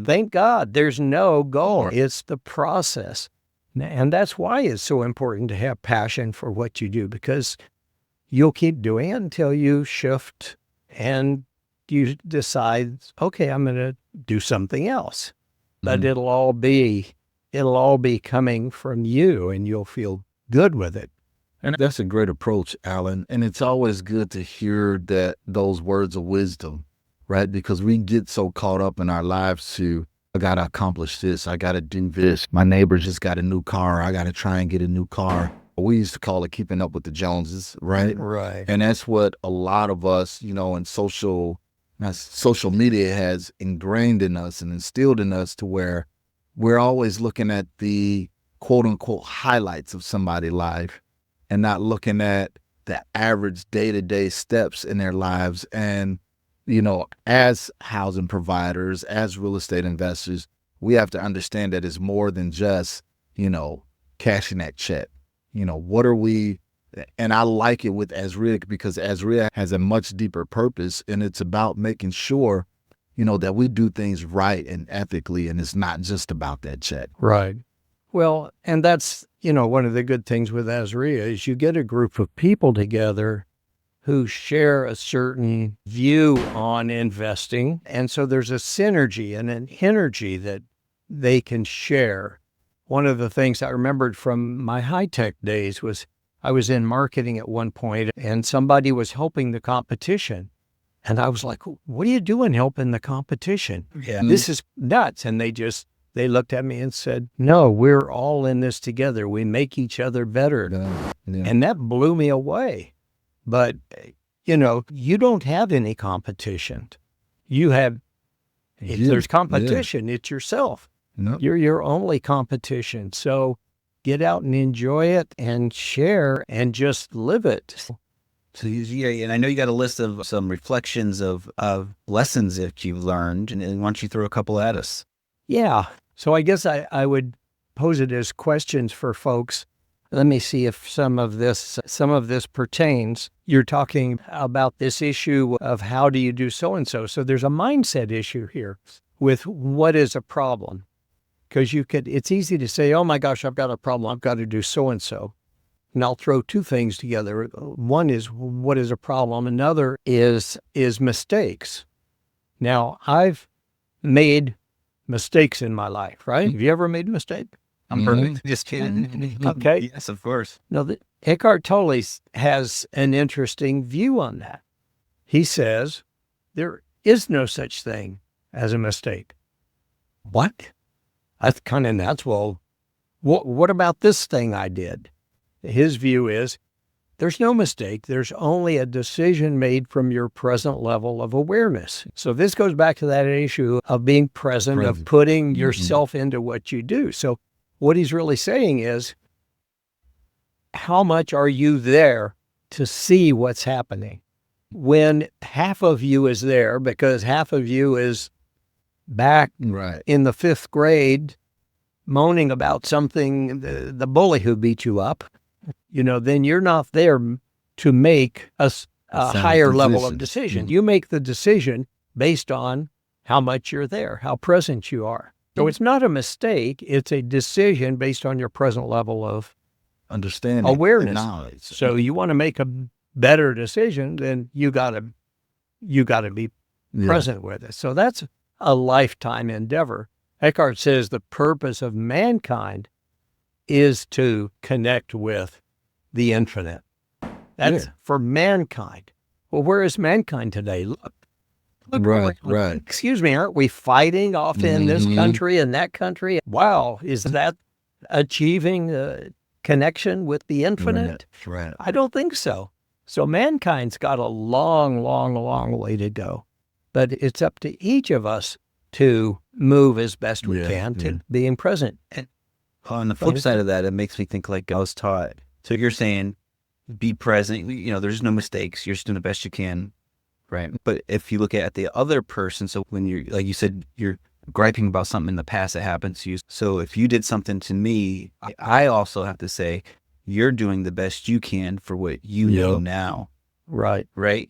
Thank God there's no goal. It's the process. And that's why it's so important to have passion for what you do, because you'll keep doing it until you shift and you decide, okay, I'm going to do something else. But it'll all be coming from you, and you'll feel good with it. And that's a great approach, Alan. And it's always good to hear those words of wisdom, right? Because we get so caught up in our lives to, I got to accomplish this. I got to do this. My neighbor just got a new car. I got to try and get a new car. We used to call it keeping up with the Joneses, right? Right. And that's what a lot of us, in social media has ingrained in us and instilled in us, to where we're always looking at the quote unquote highlights of somebody's life and not looking at the average day-to-day steps in their lives. And, as housing providers, as real estate investors, we have to understand that it's more than just, cashing that check. What are we, and I like it with AZREIA, because AZREIA has a much deeper purpose, and it's about making sure, that we do things right and ethically, and it's not just about that check. Right. Well, and that's, one of the good things with AZREIA is you get a group of people together who share a certain view on investing. And so there's a synergy and an energy that they can share. One of the things I remembered from my high-tech days was I was in marketing at one point, and somebody was helping the competition. And I was like, what are you doing helping the competition? Yeah. This is nuts. And they looked at me and said, no, we're all in this together. We make each other better. Yeah. And that blew me away. But, you don't have any competition. You have, if there's competition, it's yourself. No. You're your only competition. So get out and enjoy it and share and just live it. So yeah, and I know you got a list of some reflections of lessons that you've learned, and why don't you throw a couple at us? Yeah. So I guess I would pose it as questions for folks. Let me see if some of this pertains. You're talking about this issue of how do you do so-and-so. So there's a mindset issue here with what is a problem. Because it's easy to say, oh my gosh, I've got a problem. I've got to do so-and-so. And I'll throw two things together. One is what is a problem. Another is mistakes. Now, I've made mistakes in my life, right? Have you ever made a mistake? I'm perfect. Just kidding. Okay. Yes, of course. No, Eckhart Tolle has an interesting view on that. He says there is no such thing as a mistake. What? That's kind of nuts. Well, what about this thing I did? His view is there's no mistake. There's only a decision made from your present level of awareness. So this goes back to that issue of being present. Of putting yourself into what you do. So what he's really saying is, how much are you there to see what's happening? When half of you is there because half of you is back in the fifth grade moaning about something, the bully who beat you up, then you're not there to make a higher level of decision. You make the decision based on how much you're there, how present you are. So it's not a mistake. It's a decision based on your present level of understanding, awareness, knowledge. So you want to make a better decision, then you got to be present with it. So that's a lifetime endeavor. Eckhart says the purpose of mankind is to connect with the infinite. That's for mankind. Well, where is mankind today? Look, Right. Excuse me, aren't we fighting off in this country and that country? Wow, is that achieving connection with the infinite? Right. I don't think so. So mankind's got a long, long, long way to go. But it's up to each of us to move as best we can to being present. And on the flip side of that, it makes me think like I was taught. So you're saying be present, there's no mistakes. You're just doing the best you can. Right. But if you look at the other person, so when you're, like you said, you're griping about something in the past that happened to you. So if you did something to me, I also have to say, you're doing the best you can for what you know now. Right. Right.